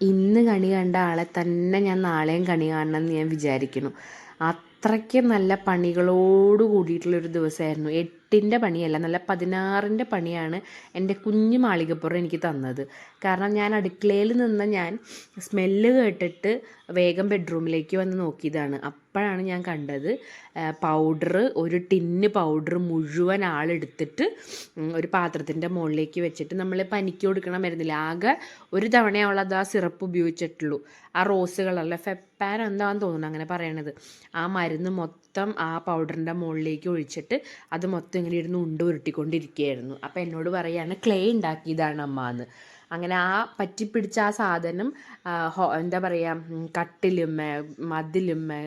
ഇന്ന് കണി കണ്ട ആളെ തന്നെ ഞാൻ നാളെയും കണി കാണണമെന്ന് ഞാൻ വിചാരിക്കുന്നു. അത്രയ്ക്ക് നല്ല പണികളോട് കൂടിയിട്ടുള്ളൊരു ദിവസമായിരുന്നു. 8ൻ്റെ പണിയല്ല, നല്ല 16ൻ്റെ പണിയാണ് എൻ്റെ കുഞ്ഞു മാളികപ്പുറം എനിക്ക് തന്നത്. കാരണം ഞാൻ അടുക്കളയിൽ നിന്ന് ഞാൻ സ്മെല്ല് കേട്ടിട്ട് വേഗം ബെഡ്റൂമിലേക്ക് വന്ന് നോക്കിയതാണ്. അപ്പോഴാണ് ഞാൻ കണ്ടത് ഒരു ടിന്ന് പൗഡർ മുഴുവൻ ആളെടുത്തിട്ട് ഒരു പാത്രത്തിൻ്റെ മുകളിലേക്ക് വെച്ചിട്ട് നമ്മൾ പനിക്ക് കൊടുക്കണ മരുന്നില്ല, ആകെ ഒരു തവണയുള്ളത് ആ സിറപ്പ് ഉപയോഗിച്ചിട്ടുള്ളൂ. ആ റോസ് കളറിലെ ഫെപ്പാൻ എന്താണെന്ന് തോന്നുന്നു അങ്ങനെ പറയണത്. ആ മരുന്ന് മൊത്തം ആ പൗഡറിൻ്റെ മുകളിലേക്ക് ഒഴിച്ചിട്ട് അത് മൊത്തം ഇങ്ങനെ ഇരുന്ന് ഉരുട്ടിക്കൊണ്ടിരിക്കുകയായിരുന്നു. അപ്പോൾ എന്നോട് പറയാണ് ക്ലേ ഉണ്ടാക്കിയതാണ് അമ്മ എന്ന്. അങ്ങനെ ആ പറ്റിപ്പിടിച്ച ആ സാധനം എന്താ പറയുക, കട്ടിലുമ്മ മതിലുമ്മ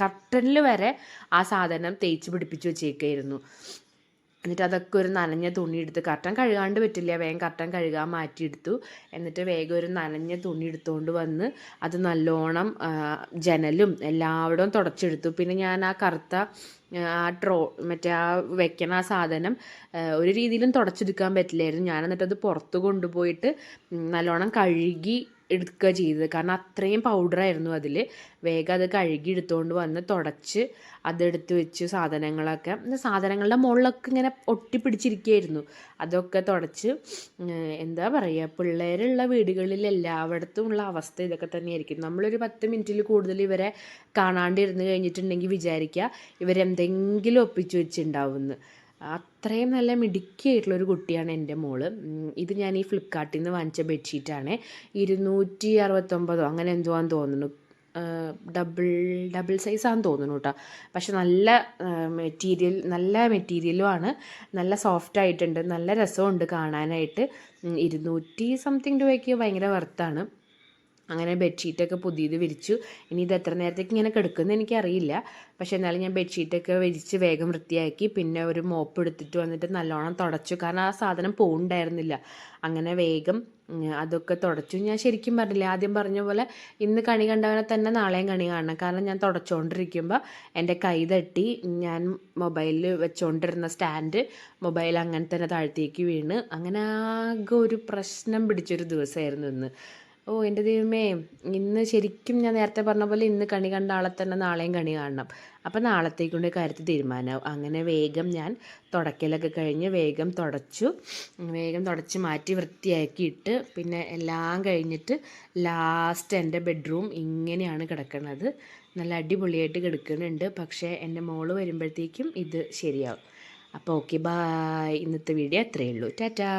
കർട്ടനിൽ വരെ ആ സാധനം തേച്ച് പിടിപ്പിച്ച് വെച്ചേക്കായിരുന്നു. എന്നിട്ട് അതൊക്കെ ഒരു നനഞ്ഞ തുണി എടുത്ത്, കർട്ടൻ കഴുകാണ്ട് പറ്റില്ല, വേഗം കർട്ടൻ കഴുകാൻ മാറ്റിയെടുത്തു. എന്നിട്ട് വേഗം ഒരു നനഞ്ഞ തുണി എടുത്തുകൊണ്ട് വന്ന് അത് നല്ലോണം ജനലും എല്ലായിടവും തുടച്ചെടുത്തു. പിന്നെ ഞാൻ ആ കറുത്ത മറ്റേ ആ വെക്കണ ആ സാധനം ഒരു രീതിയിലും തുടച്ചെടുക്കാൻ പറ്റില്ലായിരുന്നു. ഞാൻ എന്നിട്ടത് പുറത്ത് കൊണ്ടുപോയിട്ട് നല്ലോണം കഴുകി എടുക്കുക ചെയ്തത്. കാരണം അത്രയും പൗഡറായിരുന്നു അതിൽ. വേഗം അത് കഴുകി എടുത്തുകൊണ്ട് വന്ന് തുടച്ച് അതെടുത്ത് വെച്ച് സാധനങ്ങളുടെ മുകളിലൊക്കെ ഇങ്ങനെ ഒട്ടിപ്പിടിച്ചിരിക്കുകയായിരുന്നു. അതൊക്കെ തുടച്ച് എന്താ പറയുക, പിള്ളേരുള്ള വീടുകളിൽ എല്ലായിടത്തും ഉള്ള അവസ്ഥ ഇതൊക്കെ തന്നെയായിരിക്കും. നമ്മളൊരു 10 മിനിറ്റിൽ കൂടുതൽ ഇവരെ കാണാണ്ടിരുന്ന് കഴിഞ്ഞിട്ടുണ്ടെങ്കിൽ വിചാരിക്കുക ഇവരെന്തെങ്കിലും ഒപ്പിച്ച് വെച്ചിട്ടുണ്ടാവുമെന്ന്. അത്രയും നല്ല മിടുക്കിയായിട്ടുള്ളൊരു കുട്ടിയാണ് എൻ്റെ മോള്. ഇത് ഞാൻ ഈ ഫ്ലിപ്കാർട്ടിൽ നിന്ന് വാങ്ങിച്ച ബെഡ്ഷീറ്റാണ്. 269 അങ്ങനെ എന്തോ ആണെന്ന് തോന്നുന്നു. ഡബിൾ സൈസാണെന്ന് തോന്നുന്നു കേട്ടോ. പക്ഷെ നല്ല മെറ്റീരിയലും ആണ്, നല്ല സോഫ്റ്റ് ആയിട്ടുണ്ട്, നല്ല രസമുണ്ട് കാണാനായിട്ട്. 200 സംതിങ് രൂപയ്ക്ക് ഭയങ്കര വർത്താണ്. അങ്ങനെ ബെഡ്ഷീറ്റൊക്കെ പുതിയത് വിരിച്ചു. ഇനി ഇത് എത്ര നേരത്തേക്ക് ഇങ്ങനെ കിടക്കുമെന്ന് എനിക്കറിയില്ല. പക്ഷേ എന്നാലും ഞാൻ ബെഡ്ഷീറ്റൊക്കെ വിരിച്ച് വേഗം വൃത്തിയാക്കി. പിന്നെ ഒരു മോപ്പ് എടുത്തിട്ട് വന്നിട്ട് നല്ലോണം തുടച്ചു. കാരണം ആ സാധനം പോവുണ്ടായിരുന്നില്ല. അങ്ങനെ വേഗം അതൊക്കെ തുടച്ചു. ഞാൻ ശരിക്കും പറഞ്ഞില്ല, ആദ്യം പറഞ്ഞ പോലെ ഇന്ന് കണി കണ്ടവനെ തന്നെ നാളെയും കണി കാണണം. കാരണം ഞാൻ തുടച്ചുകൊണ്ടിരിക്കുമ്പോൾ എൻ്റെ കൈ തട്ടി ഞാൻ മൊബൈലിൽ വെച്ചുകൊണ്ടിരുന്ന മൊബൈൽ അങ്ങനെ തന്നെ താഴത്തേക്ക് വീണ്. അങ്ങനെ ആകെ ഒരു പ്രശ്നം പിടിച്ചൊരു ദിവസമായിരുന്നു ഇന്ന്. എൻ്റെ ദൈവമേ, ഇന്ന് ശരിക്കും ഞാൻ നേരത്തെ പറഞ്ഞ പോലെ ഇന്ന് കണി കണ്ട ആളെ തന്നെ നാളെയും കണി കാണണം. അപ്പോൾ നാളത്തേക്കൊണ്ട് കാര്യത്തിൽ തീരുമാനമാവും. അങ്ങനെ വേഗം ഞാൻ തുടക്കലൊക്കെ കഴിഞ്ഞ് വേഗം തുടച്ച് മാറ്റി വൃത്തിയാക്കിയിട്ട് പിന്നെ എല്ലാം കഴിഞ്ഞിട്ട് ലാസ്റ്റ് എൻ്റെ ബെഡ്റൂം ഇങ്ങനെയാണ് കിടക്കുന്നത്. നല്ല അടിപൊളിയായിട്ട് കിടക്കുന്നുണ്ട്. പക്ഷേ എൻ്റെ മോള് വരുമ്പോഴത്തേക്കും ഇത് ശരിയാവും. അപ്പോൾ ഓക്കെ, ബായ്. ഇന്നത്തെ വീഡിയോ അത്രയേ ഉള്ളൂ. ടാറ്റാ.